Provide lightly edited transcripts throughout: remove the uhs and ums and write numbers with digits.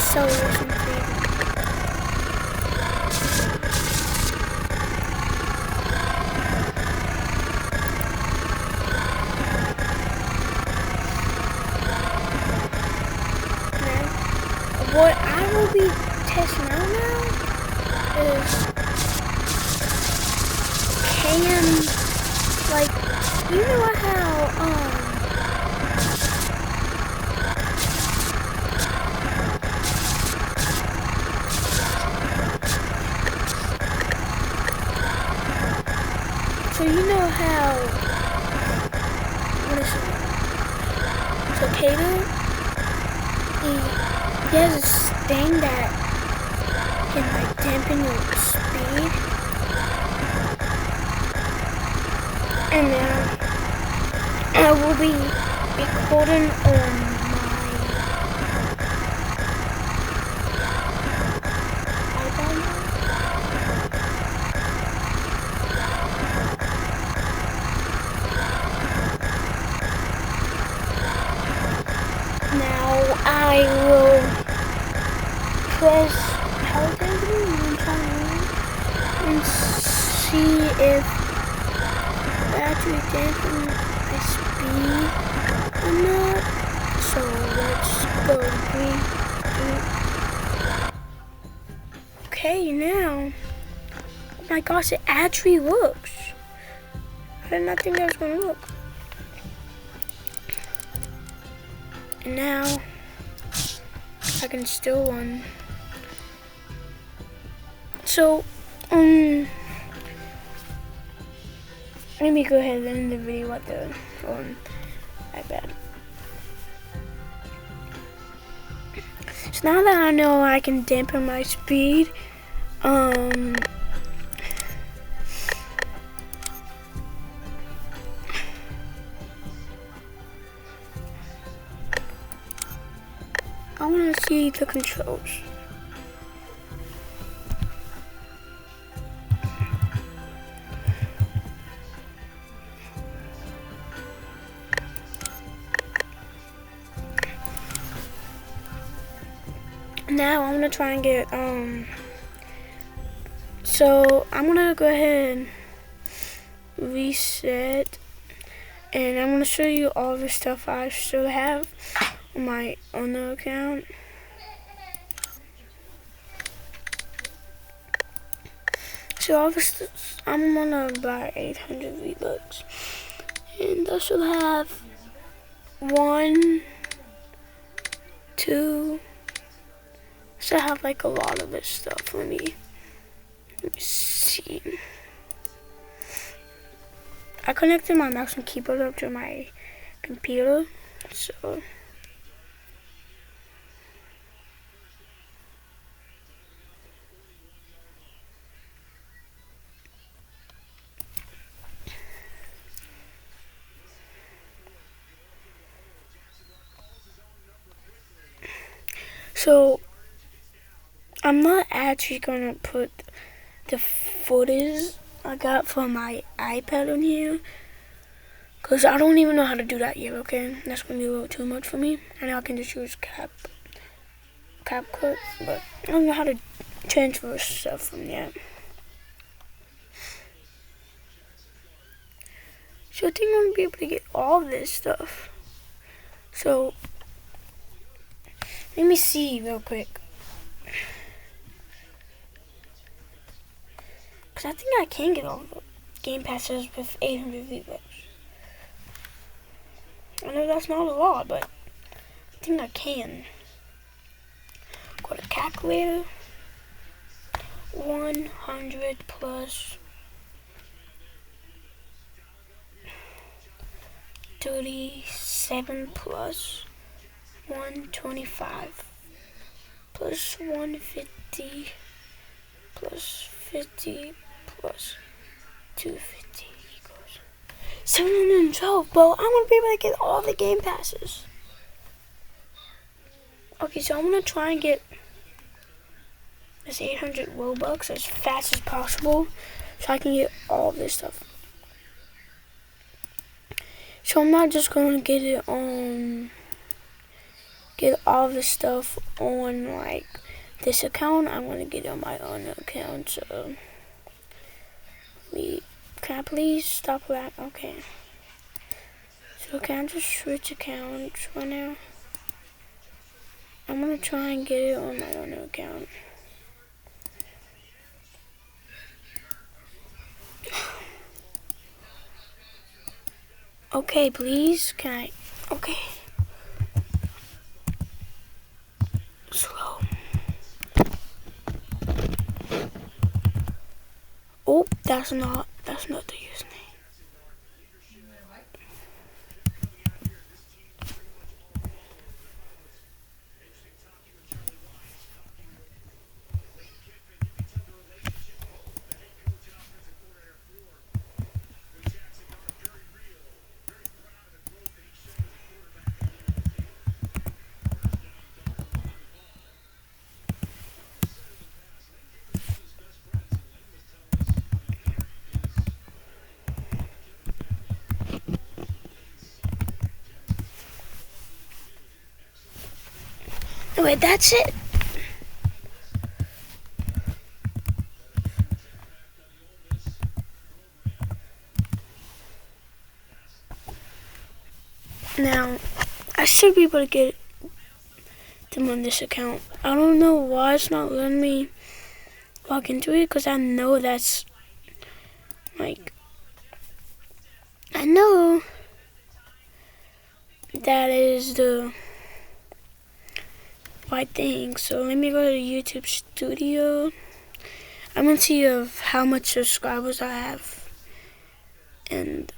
acceleration thing. What I will be testing out now is like, you know how so you know how what is it? Cicada? He has this thing that can like dampen your speed, and now I will be recording on my iPhone. Now I will press power and see if battery dampen my speed or not. So let's go. 3, 2. Okay, now. Oh my gosh, it actually works. I did not think that was gonna work. And now I can still run. So, let me go ahead and end the video at the iPad. So now that I know I can dampen my speed, I want to see the controls. Now I'm gonna try and get so I'm gonna go ahead and reset, and I'm gonna show you all the stuff I still have on my other account. So obviously I'm gonna buy 800 V-Bucks, and I should have 1, 2. So I have like a lot of this stuff. Let me see. I connected my mouse and keyboard up to my computer, so I'm not actually gonna put the footage I got from my iPad in here, cause I don't even know how to do that yet. Okay, that's gonna be a little too much for me. I know I can just use CapCut, but I don't know how to transfer stuff from there. So I think I'm gonna be able to get all this stuff. So let me see real quick. Because I think I can get all the game passes with 800 V-Bucks. I know that's not a lot, but I think I can. Go to calculator. 100 plus 37 plus 125 plus 150 plus 50 plus 250 equals 712. Bro, I'm gonna be able to get all the game passes. Okay, so I'm gonna try and get this 800 Robux as fast as possible so I can get all this stuff. So I'm not just gonna get it on get all the stuff on like this account. I'm gonna get it on my own account. So can I please stop that? Okay. So can I just switch accounts right now? I'm gonna try and get it on my own account. Okay, please. Can I? Okay. Slow. Oh, that's not the username. Wait, that's it? Now, I should be able to get them on this account. I don't know why it's not letting me log into it, because I know that's, like, I know that is the right thing. So let me go to YouTube Studio. I'm gonna see of how much subscribers I have, and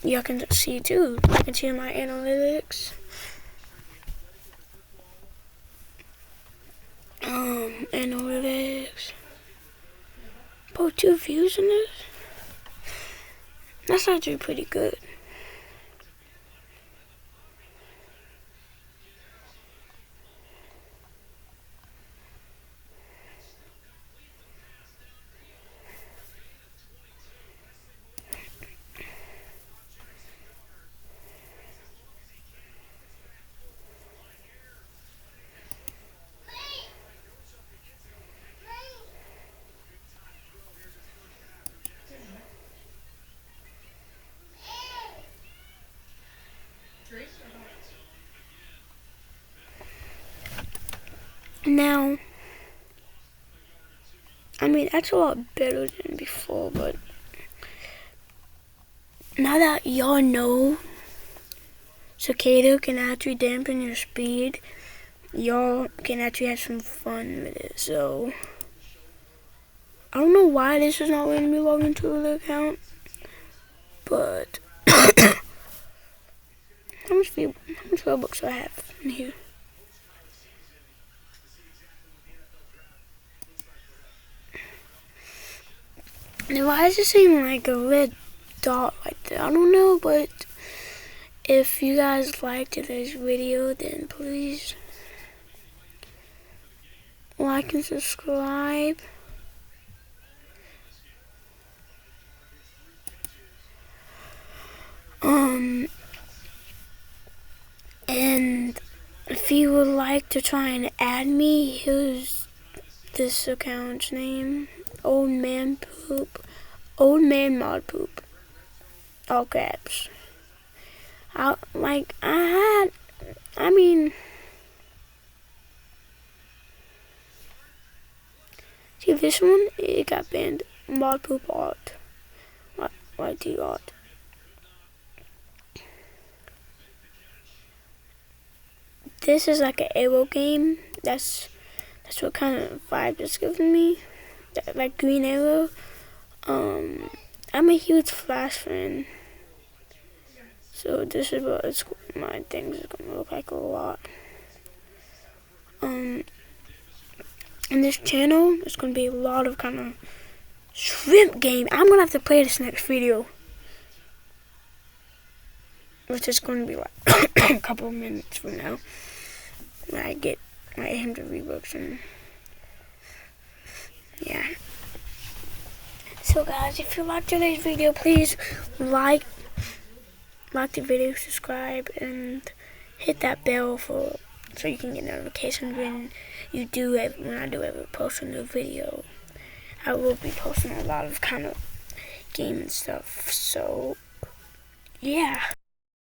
y'all can see too. I can see my analytics. Analytics. Put 2 views in this. That's actually pretty good. Now, I mean, that's a lot better than before, but now that y'all know cicada can actually dampen your speed, y'all can actually have some fun with it. So, I don't know why this is not letting me log into the account, but how much Robux do I have in here? Now, why is it saying like a red dot like that? I don't know, but if you guys liked today's video, then please like and subscribe. And if you would like to try and add me, here's this account's name. Old Man Mod Poop. All caps. See this one? It got banned. Mod Poop Art. YT Art. This is like an arrow game. That's what kind of vibe it's giving me. Like green arrow. I'm a huge Flash fan. So this is what my things is gonna look like a lot. In this channel, it's gonna be a lot of kind of shrimp game. I'm gonna have to play this next video, which is gonna be like a couple of minutes from now, when I get my 800 V-Bucks. And yeah. So guys, if you liked today's video, please like the video, subscribe, and hit that bell for so you can get notifications when I do ever post a new video. I will be posting a lot of kind of game and stuff. So yeah.